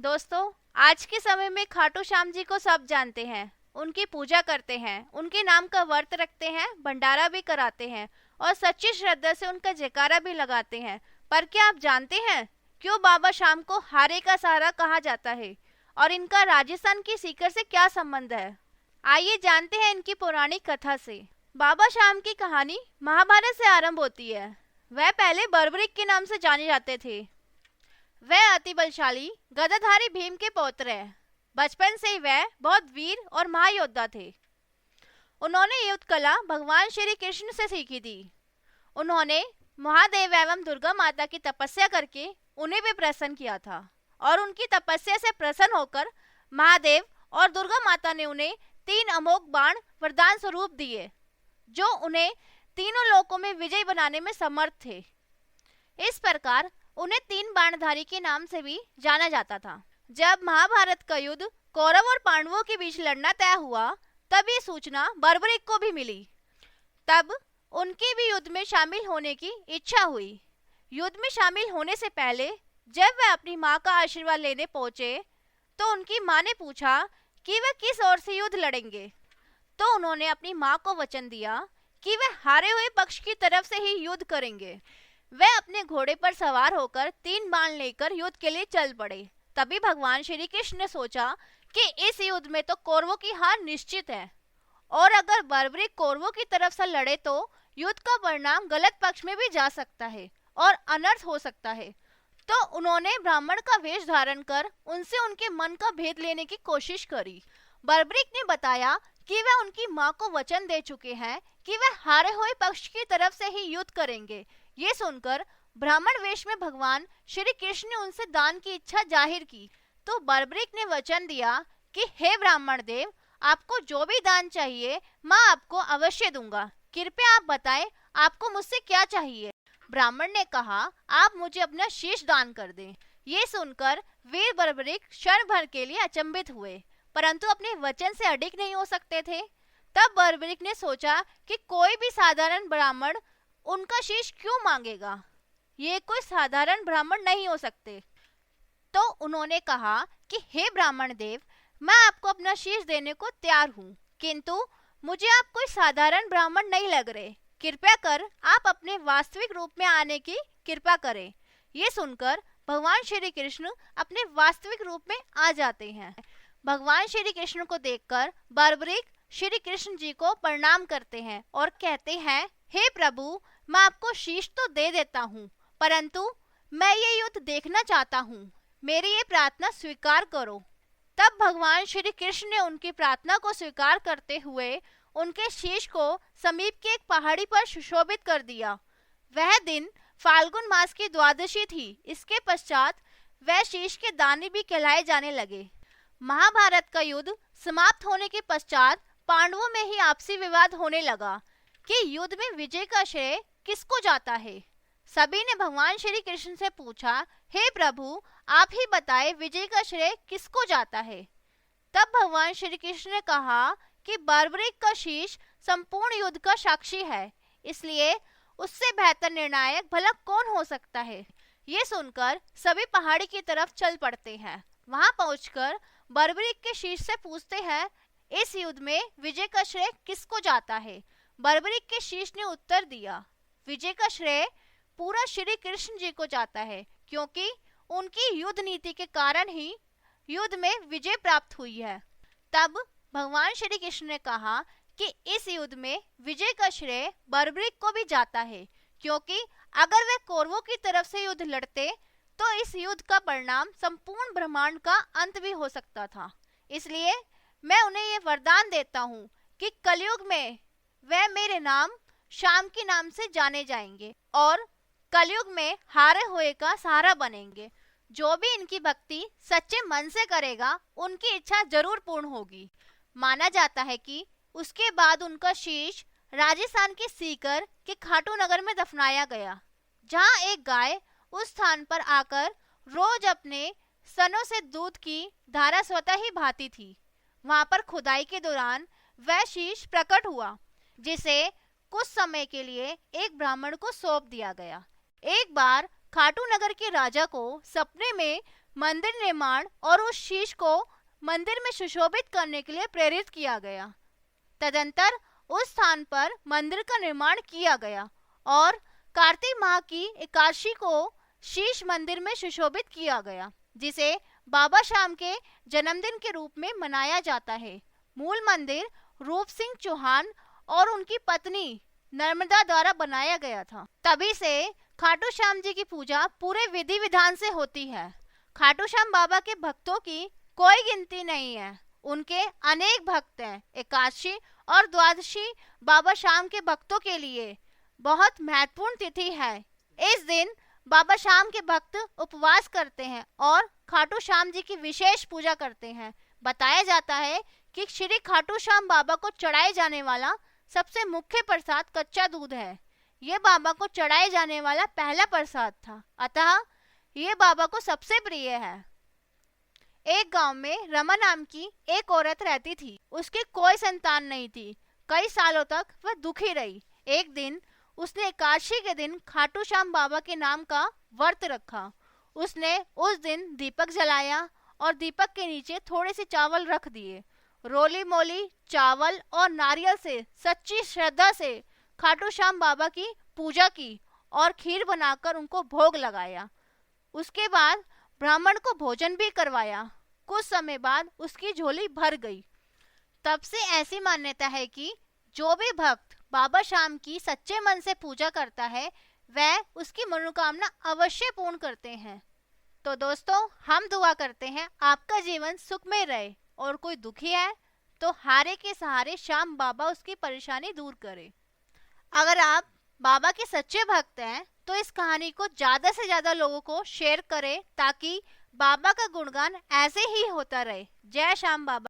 दोस्तों, आज के समय में खाटू श्याम जी को सब जानते हैं। उनकी पूजा करते हैं, उनके नाम का व्रत रखते हैं, भंडारा भी कराते हैं और सच्ची श्रद्धा से उनका जयकारा भी लगाते हैं। पर क्या आप जानते हैं क्यों बाबा श्याम को हारे का सहारा कहा जाता है और इनका राजस्थान की सीकर से क्या संबंध है? आइए जानते हैं इनकी पौराणिक कथा से। बाबा श्याम की कहानी महाभारत से आरंभ होती है। वह पहले बर्बरिक के नाम से जाने जाते थे। वह अति बलशाली गदाधारी भीम के पौत्र हैं। बचपन से ही वह बहुत वीर और महायोद्धा थे। उन्होंने युद्ध कला भगवान श्री कृष्ण से सीखी थी। उन्होंने महादेव एवं दुर्गा माता की तपस्या करके उन्हें भी प्रसन्न किया था और उनकी तपस्या से प्रसन्न होकर महादेव और दुर्गा माता ने उन्हें 3 अमोघ बाण वरदान स्वरूप दिए, जो उन्हें तीनों लोकों में विजय बनाने में समर्थ थे। इस प्रकार उन्हें 3 बाणधारी के नाम से भी जाना जाता था। जब महाभारत का युद्ध कौरव और पांडवों के बीच लड़ना तय हुआ, तब ये सूचना बर्बरिक को भी मिली। तब उनकी भी युद्ध में शामिल होने की इच्छा हुई। युद्ध में शामिल होने से पहले जब वे अपनी माँ का आशीर्वाद लेने पहुंचे, तो उनकी माँ ने पूछा कि वे किस ओर से युद्ध लड़ेंगे। तो उन्होंने अपनी माँ को वचन दिया कि वे हारे हुए पक्ष की तरफ से ही युद्ध करेंगे। वे अपने घोड़े पर सवार होकर 3 बाण लेकर युद्ध के लिए चल पड़े। तभी भगवान श्री कृष्ण ने सोचा कि इस युद्ध में तो कौरवों की हार निश्चित है और अगर बर्बरिक कौरवों की तरफ से लड़े तो युद्ध का परिणाम गलत पक्ष में भी जा सकता है और अनर्थ हो सकता है। तो उन्होंने ब्राह्मण का वेश धारण कर उनसे उनके मन का भेद लेने की कोशिश करी। बर्बरिक ने बताया कि वे उनकी माँ को वचन दे चुके हैं कि वे हारे हुए पक्ष की तरफ से ही युद्ध करेंगे। ये सुनकर ब्राह्मण वेश में भगवान श्री कृष्ण ने उनसे दान की इच्छा जाहिर की। तो बर्बरिक ने वचन दिया कि हे ब्राह्मण देव, आपको जो भी दान चाहिए मैं आपको अवश्य दूंगा। कृपया आप बताएं आपको मुझसे क्या चाहिए। ब्राह्मण ने कहा, आप मुझे अपना शीश दान कर दें। ये सुनकर वीर बर्बरिक क्षण भर के लिए अचंभित हुए, परंतु अपने वचन से अडिग नहीं हो सकते थे। तब बर्बरिक ने सोचा कि कोई भी साधारण ब्राह्मण उनका शीश क्यों मांगेगा, ये कोई साधारण ब्राह्मण नहीं हो सकते। तो उन्होंने कहा कि हे ब्राह्मण देव, मैं आपको अपना शीश देने को तैयार हूँ, किंतु मुझे आप कोई साधारण ब्राह्मण नहीं लग रहे। कृपया कर आप अपने वास्तविक रूप में आने की कृपा करें। ये सुनकर भगवान श्री कृष्ण अपने वास्तविक रूप में आ जाते हैं। भगवान श्री कृष्ण को देखकर बर्बरिक श्री कृष्ण जी को प्रणाम करते हैं और कहते हैं, हे प्रभु, मैं आपको शीश तो दे देता हूँ, परंतु मैं ये युद्ध देखना चाहता हूँ। मेरी ये प्रार्थना स्वीकार करो। तब भगवान श्री कृष्ण ने उनकी प्रार्थना को स्वीकार करते हुए उनके शीश को समीप की एक पहाड़ी पर सुशोभित कर दिया। वह दिन फाल्गुन मास की द्वादशी थी। इसके पश्चात वह शीश के दाने भी कहलाए जाने लगे। महाभारत का युद्ध समाप्त होने के पश्चात पांडवों में ही आपसी विवाद होने लगा कि युद्ध में विजय का श्रेय किसको जाता है। सभी ने भगवान श्री कृष्ण से पूछा, हे प्रभु, आप ही बताएं विजय का श्रेय किसको जाता है। तब भगवान श्री कृष्ण ने कहा कि बर्बरिक का शीश संपूर्ण युद्ध का साक्षी है, इसलिए उससे बेहतर निर्णायक भला कौन हो सकता है। ये सुनकर सभी पहाड़ी की तरफ चल पड़ते हैं। वहां पहुंचकर बर्बरिक के शीश से पूछते हैं, इस युद्ध में विजय का श्रेय किसको जाता है। बर्बरिक के शीश ने उत्तर दिया, विजय का श्रेय पूरा श्री कृष्ण जी को जाता है, क्योंकि उनकी युद्ध नीति के कारण ही युद्ध में विजय प्राप्त हुई है। तब भगवान श्री कृष्ण ने कहा कि इस युद्ध में विजय का श्रेय बर्बरिक को भी जाता है, क्योंकि अगर वे कौरवों की तरफ से युद्ध लड़ते तो इस युद्ध का परिणाम संपूर्ण ब्रह्मांड का अंत भी हो सकता था। इसलिए मैं उन्हें ये वरदान देता हूँ कि कलयुग में वे मेरे नाम श्याम के नाम से जाने जाएंगे और कलयुग में हारे हुए का सहारा बनेंगे। जो भी इनकी भक्ति सच्चे मन से करेगा, उनकी इच्छा जरूर पूर्ण होगी। माना जाता है कि उसके बाद उनका शीश राजस्थान के सीकर के खाटू नगर में दफनाया गया, जहां एक गाय उस स्थान पर आकर रोज अपने स्तनों से दूध की धारा स्वतः ही बहाती थी। वहां पर खुदाई के दौरान वह शीश प्रकट हुआ, जिसे कुछ समय के लिए एक ब्राह्मण को सौंप दिया गया। एक बार खाटू नगर के राजा को सपने में मंदिर निर्माण और उस शीश को मंदिर में सुशोभित करने के लिए प्रेरित किया गया। तदंतर उस स्थान पर मंदिर का निर्माण किया गया और कार्तिक माह की एकादशी को शीश मंदिर में सुशोभित किया गया, जिसे बाबा श्याम के जन्मदिन के रूप में मनाया जाता है। मूल मंदिर रूप सिंह चौहान और उनकी पत्नी नर्मदा द्वारा बनाया गया था। तभी से खाटू श्याम जी की पूजा पूरे विधि विधान से होती है। खाटू श्याम बाबा के भक्तों की कोई गिनती नहीं है। उनके अनेक भक्त हैं। एकादशी और द्वादशी बाबा श्याम के भक्तों के लिए बहुत महत्वपूर्ण तिथि है। इस दिन बाबा श्याम के भक्त उपवास करते हैं और खाटू श्याम जी की विशेष पूजा करते हैं। बताया जाता है कि श्री खाटू श्याम बाबा को चढ़ाए जाने वाला सबसे मुख्य प्रसाद कच्चा दूध है। ये बाबा को चढ़ाए जाने वाला पहला प्रसाद था, अतः ये बाबा को सबसे प्रिय है। एक गांव में रमा नाम की एक औरत रहती थी। उसकी कोई संतान नहीं थी। कई सालों तक वह दुखी रही। एक दिन उसने एकादशी के दिन खाटू श्याम बाबा के नाम का व्रत रखा। उसने उस दिन दीपक जलाया और दीपक के नीचे थोड़े से चावल रख दिए। रोली मोली चावल और नारियल से सच्ची श्रद्धा से खाटू श्याम बाबा की पूजा की और खीर बनाकर उनको भोग लगाया। उसके बाद ब्राह्मण को भोजन भी करवाया। कुछ समय बाद उसकी झोली भर गई। तब से ऐसी मान्यता है कि जो भी भक्त बाबा श्याम की सच्चे मन से पूजा करता है वह उसकी मनोकामना अवश्य पूर्ण करते हैं। तो दोस्तों, हम दुआ करते हैं आपका जीवन सुख में रहे और कोई दुखी है तो हारे के सहारे श्याम बाबा उसकी परेशानी दूर करे। अगर आप बाबा के सच्चे भक्त हैं तो इस कहानी को ज़्यादा से ज़्यादा लोगों को शेयर करें ताकि बाबा का गुणगान ऐसे ही होता रहे। जय श्याम बाबा।